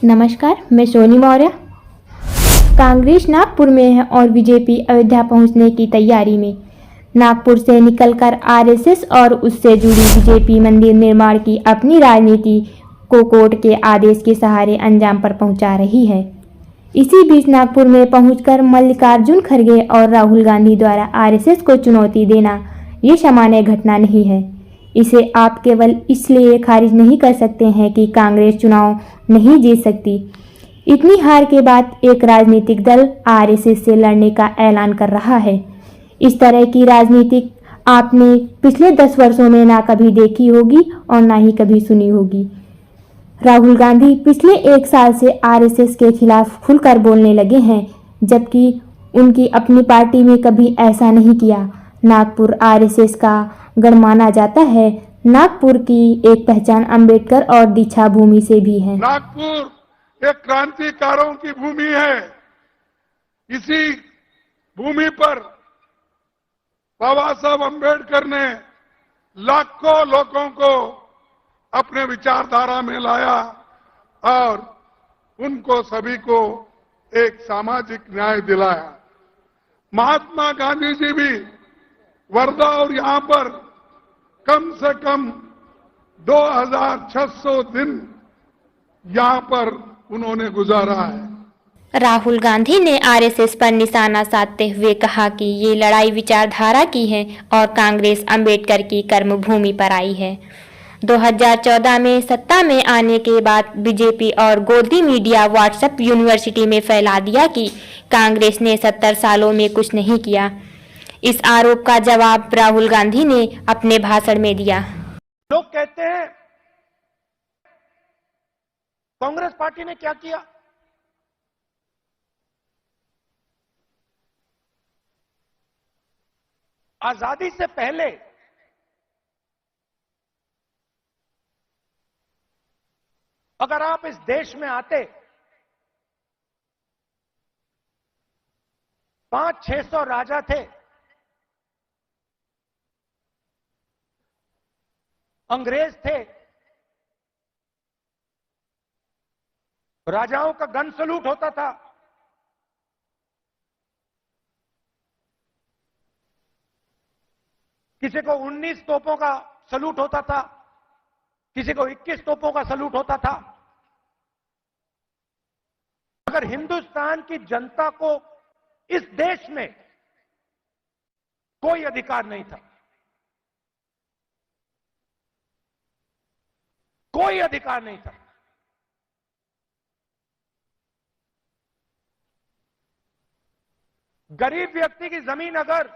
नमस्कार, मैं सोनी मौर्य। कांग्रेस नागपुर में है और बीजेपी अयोध्या पहुंचने की तैयारी में। नागपुर से निकलकर आरएसएस और उससे जुड़ी बीजेपी मंदिर निर्माण की अपनी राजनीति को कोर्ट के आदेश के सहारे अंजाम पर पहुंचा रही है। इसी बीच नागपुर में पहुंचकर मल्लिकार्जुन खड़गे और राहुल गांधी द्वारा आरएसएस को चुनौती देना ये सामान्य घटना नहीं है। इसे आप केवल इसलिए खारिज नहीं कर सकते हैं कि कांग्रेस चुनाव नहीं जीत सकती। इतनी हार के बाद एक राजनीतिक दल आरएसएस से लड़ने का ऐलान कर रहा है। इस तरह की राजनीतिक आपने पिछले 10 वर्षों में ना कभी देखी होगी और ना ही कभी सुनी होगी। राहुल गांधी पिछले 1 साल से आरएसएस के खिलाफ खुलकर बोलने लगे हैं, जबकि उनकी अपनी पार्टी में कभी ऐसा नहीं किया। नागपुर आरएसएस का गढ़ माना जाता है। नागपुर की एक पहचान अंबेडकर और दीक्षा भूमि से भी है। नागपुर एक क्रांतिकारों की भूमि है। इसी भूमि पर बाबा साहब अंबेडकर ने लाखों लोगों को अपने विचारधारा में लाया और उनको सभी को एक सामाजिक न्याय दिलाया। महात्मा गांधी जी भी वर्धा और यहां पर कम से कम 2600 दिन यहां पर उन्होंने गुजारा है। राहुल गांधी ने आरएसएस पर निशाना साधते हुए कहा कि ये लड़ाई विचारधारा की है और कांग्रेस अंबेडकर की कर्मभूमि पर आई है। 2014 में सत्ता में आने के बाद बीजेपी और गोदी मीडिया व्हाट्सएप यूनिवर्सिटी में फैला दिया कि कांग्रेस ने 70 सालों में कुछ नहीं किया। इस आरोप का जवाब राहुल गांधी ने अपने भाषण में दिया। लोग कहते हैं कांग्रेस पार्टी ने क्या किया। आजादी से पहले अगर आप इस देश में आते 500-600 राजा थे, अंग्रेज थे, राजाओं का गन सलूट होता था। किसी को 19 तोपों का सलूट होता था, किसी को 21 तोपों का सलूट होता था। अगर हिंदुस्तान की जनता को इस देश में कोई अधिकार नहीं था, कोई अधिकार नहीं था, गरीब व्यक्ति की जमीन अगर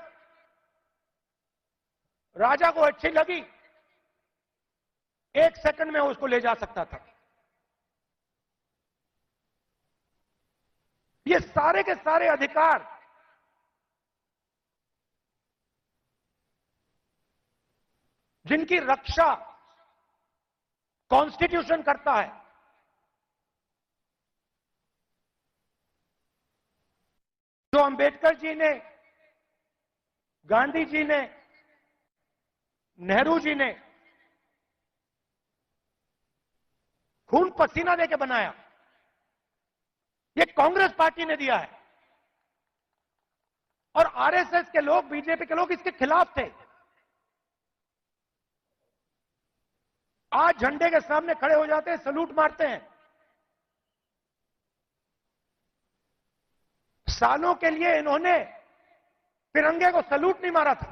राजा को अच्छी लगी, 1 सेकंड में उसको ले जा सकता था। ये सारे के सारे अधिकार जिनकी रक्षा कॉन्स्टिट्यूशन करता है, जो अंबेडकर जी ने, गांधी जी ने, नेहरू जी ने खून पसीना देके बनाया, ये कांग्रेस पार्टी ने दिया है। और आरएसएस के लोग, बीजेपी के लोग इसके खिलाफ थे। आज झंडे के सामने खड़े हो जाते हैं, सलूट मारते हैं। सालों के लिए इन्होंने तिरंगे को सलूट नहीं मारा था।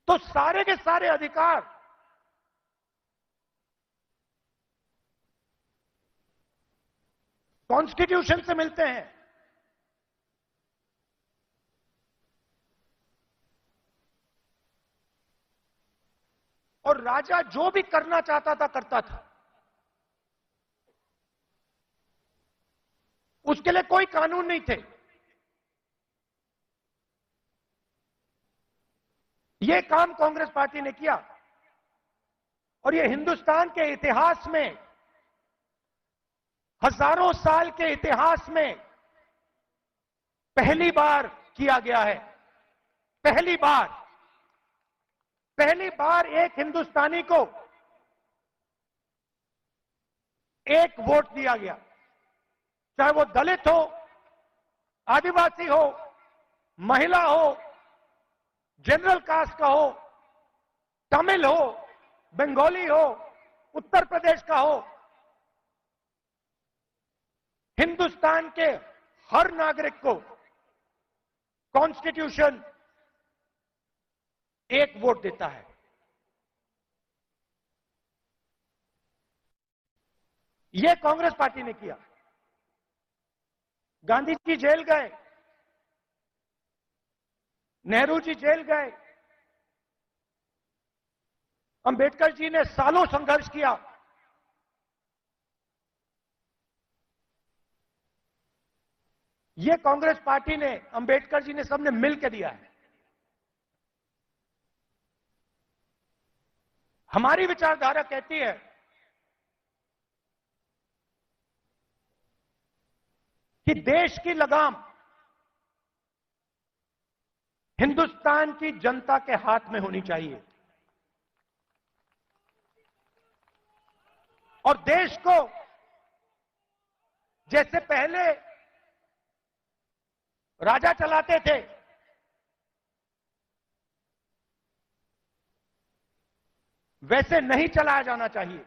तो सारे के सारे अधिकार कॉन्स्टिट्यूशन से मिलते हैं। और राजा जो भी करना चाहता था करता था, उसके लिए कोई कानून नहीं थे। यह काम कांग्रेस पार्टी ने किया और यह हिंदुस्तान के इतिहास में, हजारों साल के इतिहास में पहली बार किया गया है। पहली बार एक हिंदुस्तानी को एक वोट दिया गया, चाहे वो दलित हो, आदिवासी हो, महिला हो, जनरल कास्ट का हो, तमिल हो, बंगाली हो, उत्तर प्रदेश का हो, हिंदुस्तान के हर नागरिक को कॉन्स्टिट्यूशन एक वोट देता है। यह कांग्रेस पार्टी ने किया। गांधी जी जेल गए, नेहरू जी जेल गए, अंबेडकर जी ने सालों संघर्ष किया। यह कांग्रेस पार्टी ने, अंबेडकर जी ने, सबने मिलकर दिया है। हमारी विचारधारा कहती है कि देश की लगाम हिंदुस्तान की जनता के हाथ में होनी चाहिए और देश को जैसे पहले राजा चलाते थे, वैसे नहीं चलाया जाना चाहिए।